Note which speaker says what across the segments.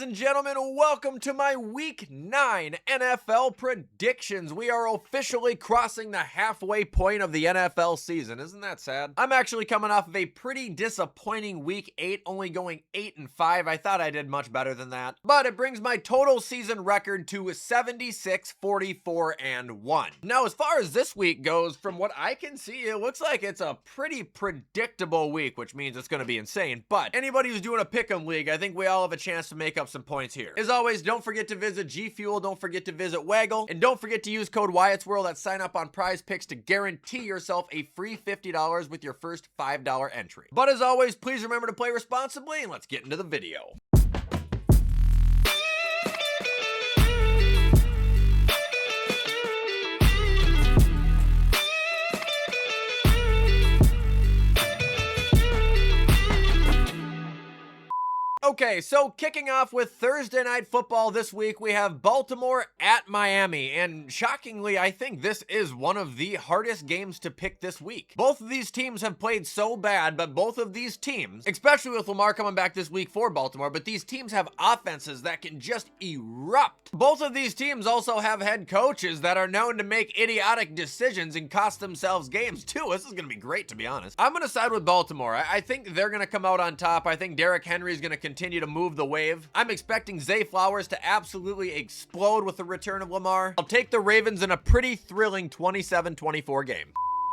Speaker 1: and gentlemen, welcome to my Week 9 NFL predictions. We are officially crossing the halfway point of the NFL season. Isn't that sad? I'm actually coming off of a pretty disappointing Week 8, only going 8-5. I thought I did much better than that, but it brings my total season record to 76-44-1. Now, as far as this week goes, from what I can see, it looks like it's a pretty predictable week, which means it's going to be insane. But anybody who's doing a pick'em league, I think we all have a chance to make up some points here. As always, don't forget to visit G Fuel, don't forget to visit Waggle, and don't forget to use code Wyattzworld at sign up on Prize Picks to guarantee yourself a free $50 with your first $5 entry. But as always, please remember to play responsibly, and let's get into the video. Okay, so kicking off with Thursday Night Football this week, we have Baltimore at Miami, and shockingly, I think this is one of the hardest games to pick this week. Both of these teams have played so bad, but both of these teams, especially with Lamar coming back this week for Baltimore, but these teams have offenses that can just erupt. Both of these teams also have head coaches that are known to make idiotic decisions and cost themselves games too. This is going to be great, to be honest. I'm going to side with Baltimore. I think they're going to come out on top. I think Derrick Henry is going to continue to move the wave. I'm expecting Zay Flowers to absolutely explode with the return of Lamar. I'll take the Ravens in a pretty thrilling 27-24 game.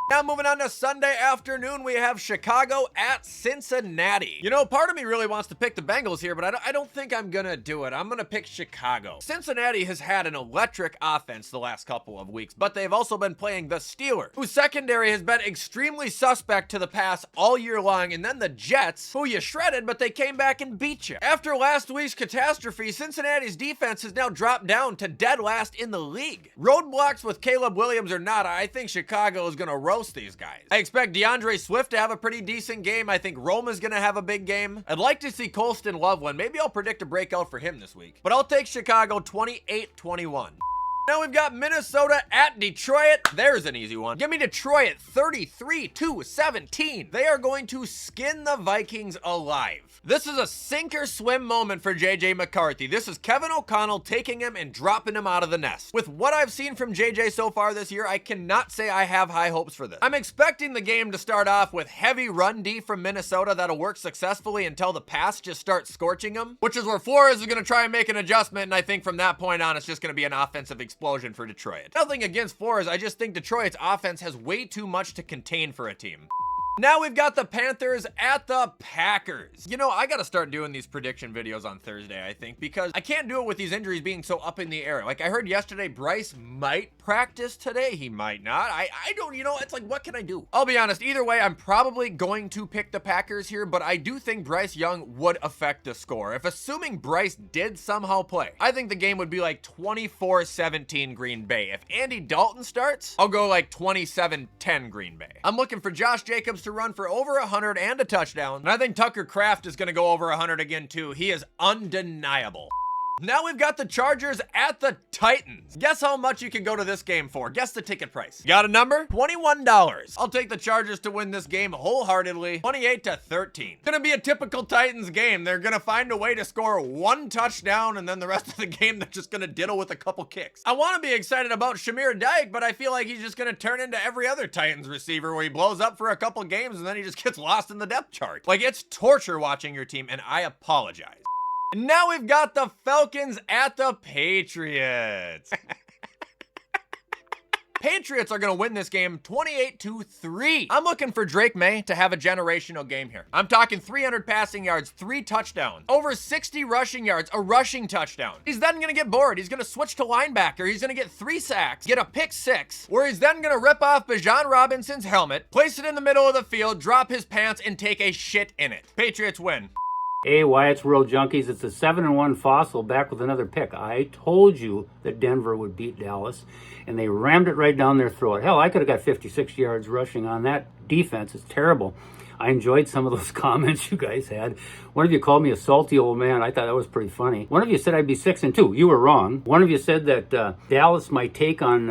Speaker 1: Now moving on to Sunday afternoon, we have Chicago at Cincinnati. You know, part of me really wants to pick the Bengals here, but I don't think I'm gonna do it. I'm gonna pick Chicago. Cincinnati has had an electric offense the last couple of weeks, but they've also been playing the Steelers, whose secondary has been extremely suspect to the pass all year long, and then the Jets, who you shredded, but they came back and beat you. After last week's catastrophe, Cincinnati's defense has now dropped down to dead last in the league. Roadblocks with Caleb Williams or not, I think Chicago is gonna roast these guys. I expect DeAndre Swift to have a pretty decent game. I think Roma's gonna have a big game. I'd like to see Colston Loveland. Maybe I'll predict a breakout for him this week. But I'll take Chicago 28-21. Now we've got Minnesota at Detroit. There's an easy one. Give me Detroit 33-17. They are going to skin the Vikings alive. This is a sink or swim moment for JJ McCarthy. This is Kevin O'Connell taking him and dropping him out of the nest. With what I've seen from JJ so far this year, I cannot say I have high hopes for this. I'm expecting the game to start off with heavy run D from Minnesota that'll work successfully until the pass just starts scorching them, which is where Flores is going to try and make an adjustment, and I think from that point on, it's just going to be an offensive explosion for Detroit. Nothing against Flores, I just think Detroit's offense has way too much to contain for a team. Now we've got the Panthers at the Packers. You know, I gotta start doing these prediction videos on Thursday, I think, because I can't do it with these injuries being so up in the air. Like, I heard yesterday Bryce might practice today. He might not. I don't, you know, it's like, what can I do? I'll be honest, either way, I'm probably going to pick the Packers here, but I do think Bryce Young would affect the score. If assuming Bryce did somehow play, I think the game would be like 24-17 Green Bay. If Andy Dalton starts, I'll go like 27-10 Green Bay. I'm looking for Josh Jacobs to run for over 100 and a touchdown. And I think Tucker Kraft is going to go over 100 again too. He is undeniable. Now we've got the Chargers at the Titans. Guess how much you can go to this game for? Guess the ticket price. Got a number? $21. I'll take the Chargers to win this game wholeheartedly, 28-13. Gonna be a typical Titans game. They're gonna find a way to score one touchdown, and then the rest of the game they're just gonna diddle with a couple kicks. I want to be excited about Shamir Dyke, but I feel like he's just gonna turn into every other Titans receiver where he blows up for a couple games and then he just gets lost in the depth chart. Like, it's torture watching your team, and I apologize. Now we've got the Falcons at the Patriots. Patriots are going to win this game 28-3. I'm looking for Drake May to have a generational game here. I'm talking 300 passing yards, 3 touchdowns, over 60 rushing yards, a rushing touchdown. He's then going to get bored. He's going to switch to linebacker. He's going to get 3 sacks, get a pick 6, where he's then going to rip off Bijan Robinson's helmet, place it in the middle of the field, drop his pants, and take a shit in it. Patriots win.
Speaker 2: Hey, Wyattzworld junkies, it's a 7-1 Fossil back with another pick. I told you that Denver would beat Dallas, and they rammed it right down their throat. Hell, I could have got 56 yards rushing on that defense. It's terrible. I enjoyed some of those comments you guys had. One of you called me a salty old man. I thought that was pretty funny. One of you said I'd be 6-2. You were wrong. One of you said that Dallas, my take on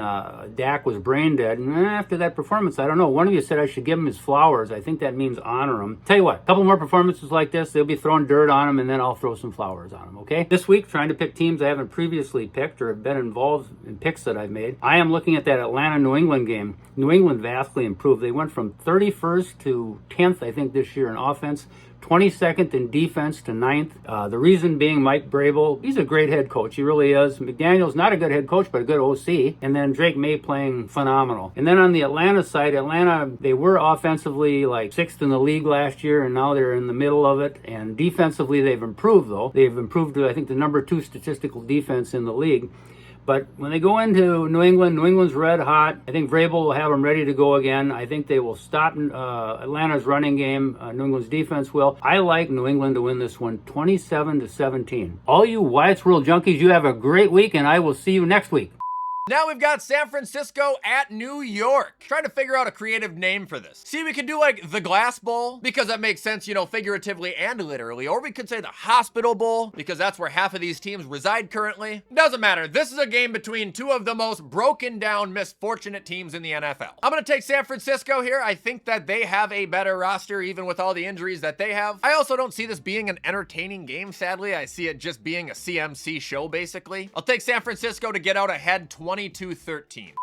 Speaker 2: Dak was brain dead. And after that performance, I don't know. One of you said I should give him his flowers. I think that means honor him. Tell you what, a couple more performances like this, they'll be throwing dirt on him, and then I'll throw some flowers on him, okay? This week, trying to pick teams I haven't previously picked or have been involved in picks that I've made. I am looking at that Atlanta-New England game. New England vastly improved. They went from 31st to 10th, I think, this year in offense. 22nd in defense to 9th. The reason being Mike Vrabel. He's a great head coach. He really is. McDaniel's not a good head coach, but a good OC. And then Drake May playing phenomenal. And then on the Atlanta side, Atlanta, they were offensively like 6th in the league last year, and now they're in the middle of it. And defensively, they've improved, though. They've improved to, I think, the number 2 statistical defense in the league. But when they go into New England, New England's red hot. I think Vrabel will have them ready to go again. I think they will stop Atlanta's running game. New England's defense will. I like New England to win this one 27-17. All you Wyattzworld junkies, you have a great week, and I will see you next week.
Speaker 1: Now we've got San Francisco at New York. Trying to figure out a creative name for this. See, we could do like the Glass Bowl, because that makes sense, you know, figuratively and literally. Or we could say the Hospital Bowl, because that's where half of these teams reside currently. Doesn't matter. This is a game between two of the most broken down, misfortunate teams in the NFL. I'm going to take San Francisco here. I think that they have a better roster, even with all the injuries that they have. I also don't see this being an entertaining game, sadly. I see it just being a CMC show, basically. I'll take San Francisco to get out ahead 22-13.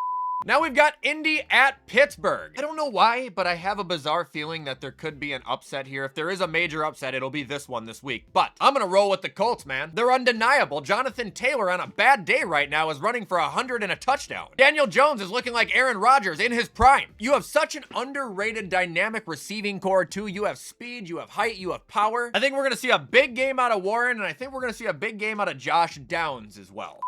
Speaker 1: Now we've got Indy at Pittsburgh. I don't know why, but I have a bizarre feeling that there could be an upset here. If there is a major upset, it'll be this one this week. But I'm gonna roll with the Colts, man. They're undeniable. Jonathan Taylor on a bad day right now is running for 100 and a touchdown. Daniel Jones is looking like Aaron Rodgers in his prime. You have such an underrated dynamic receiving core too. You have speed, you have height, you have power. I think we're gonna see a big game out of Warren, and I think we're gonna see a big game out of Josh Downs as well.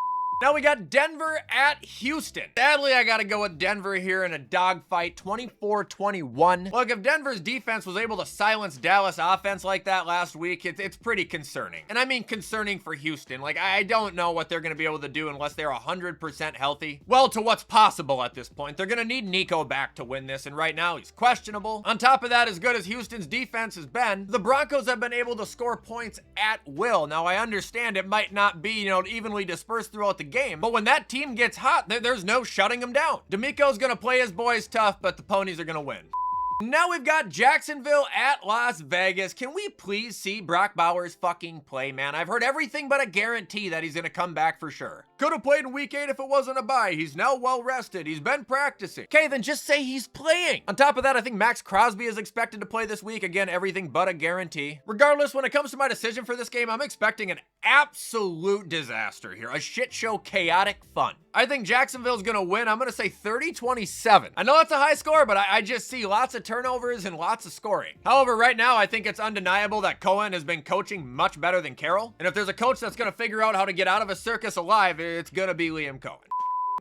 Speaker 1: Now we got Denver at Houston. Sadly, I gotta go with Denver here in a dogfight, 24-21. Look, if Denver's defense was able to silence Dallas offense like that last week, it's pretty concerning. And I mean concerning for Houston. Like, I don't know what they're gonna be able to do unless they're 100% healthy. Well, to what's possible at this point. They're gonna need Nico back to win this, and right now he's questionable. On top of that, as good as Houston's defense has been, the Broncos have been able to score points at will. Now, I understand it might not be, evenly dispersed throughout the game, but when that team gets hot, there's no shutting them down. D'Amico's gonna play his boys tough, but the ponies are gonna win. Now we've got Jacksonville at Las Vegas. Can we please see Brock Bowers fucking play, man? I've heard everything but a guarantee that he's gonna come back for sure. Could have played in week 8 if it wasn't a bye. He's now well rested. He's been practicing. Okay, then just say he's playing. On top of that, I think Max Crosby is expected to play this week. Again, everything but a guarantee. Regardless, when it comes to my decision for this game, I'm expecting an absolute disaster here. A shit show, chaotic fun. I think Jacksonville's gonna win. I'm gonna say 30-27. I know that's a high score, but I just see lots of turnovers and lots of scoring. However, right now, I think it's undeniable that Cohen has been coaching much better than Carroll. And if there's a coach that's gonna figure out how to get out of a circus alive, it's gonna be Liam Cohen.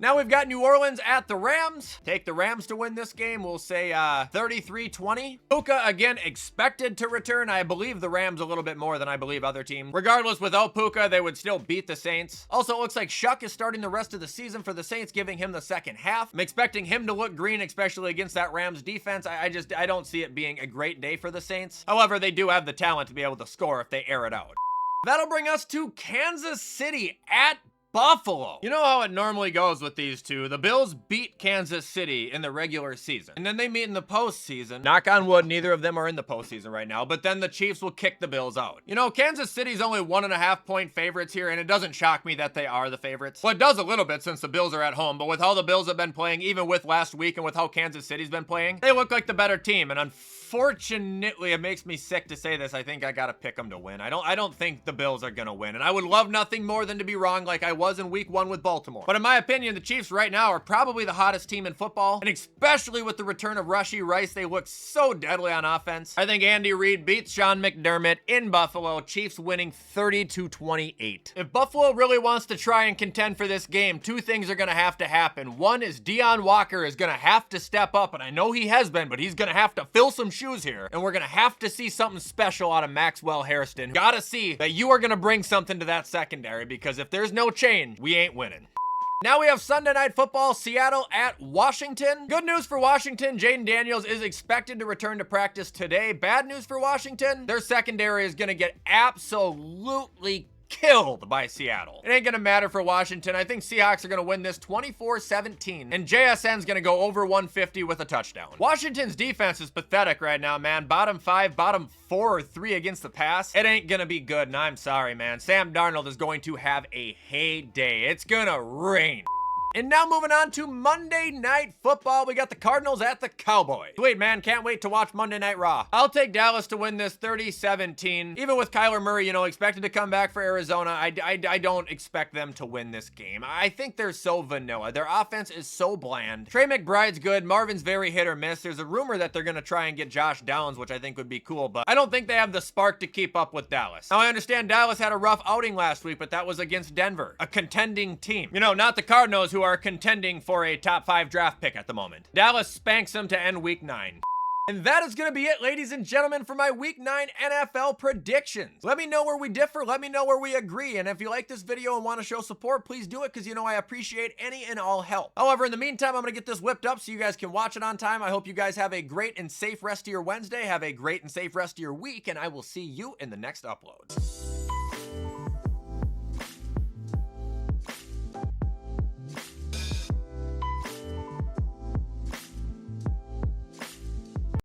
Speaker 1: Now we've got New Orleans at the Rams. Take the Rams to win this game. We'll say 33-20. Puka, again, expected to return. I believe the Rams a little bit more than I believe other teams. Regardless, without Puka, they would still beat the Saints. Also, it looks like Shuck is starting the rest of the season for the Saints, giving him the second half. I'm expecting him to look green, especially against that Rams defense. I don't see it being a great day for the Saints. However, they do have the talent to be able to score if they air it out. That'll bring us to Kansas City at Buffalo. You know how it normally goes with these two. The Bills beat Kansas City in the regular season, and then they meet in the postseason. Knock on wood, neither of them are in the postseason right now, but then the Chiefs will kick the Bills out. Kansas City's only 1.5 point favorites here, and it doesn't shock me that they are the favorites. Well, it does a little bit since the Bills are at home, but with how the Bills have been playing, even with last week and with how Kansas City's been playing, they look like the better team, and unfortunately, it makes me sick to say this. I think I gotta pick them to win. I don't think the Bills are gonna win, and I would love nothing more than to be wrong like I was in week 1 with Baltimore. But in my opinion, the Chiefs right now are probably the hottest team in football, and especially with the return of Rashee Rice, they look so deadly on offense. I think Andy Reid beats Sean McDermott in Buffalo, Chiefs winning 30-28. If Buffalo really wants to try and contend for this game, 2 things are gonna have to happen. One is Deion Walker is gonna have to step up, and I know he has been, but he's gonna have to fill some shoes here, and we're gonna have to see something special out of Maxwell Hairston. Gotta see that you are gonna bring something to that secondary, because if there's no change, we ain't winning. Now we have Sunday Night Football, Seattle at Washington. Good news for Washington, Jaden Daniels is expected to return to practice today. Bad news for Washington, their secondary is gonna get absolutely killed by Seattle. It ain't gonna matter for Washington. I think Seahawks are gonna win this 24-17, and JSN's gonna go over 150 with a touchdown. Washington's defense is pathetic right now, man. Bottom 5, bottom 4 or 3 against the pass. It ain't gonna be good, and I'm sorry, man. Sam Darnold is going to have a heyday. It's gonna rain. And now moving on to Monday Night Football, we got the Cardinals at the Cowboys. Sweet, man, can't wait to watch Monday Night Raw. I'll take Dallas to win this 30-17. Even with Kyler Murray, you know, expected to come back for Arizona, I don't expect them to win this game. I think they're so vanilla. Their offense is so bland. Trey McBride's good. Marvin's very hit or miss. There's a rumor that they're going to try and get Josh Downs, which I think would be cool, but I don't think they have the spark to keep up with Dallas. Now, I understand Dallas had a rough outing last week, but that was against Denver, a contending team. You know, not the Cardinals, who are contending for a top 5 draft pick at the moment. Dallas spanks them to end week 9. And that is going to be it, ladies and gentlemen, for my Week 9 NFL predictions. Let me know where we differ. Let me know where we agree. And if you like this video and want to show support, please do it, because you know I appreciate any and all help. However, in the meantime, I'm going to get this whipped up so you guys can watch it on time. I hope you guys have a great and safe rest of your Wednesday. Have a great and safe rest of your week, and I will see you in the next upload.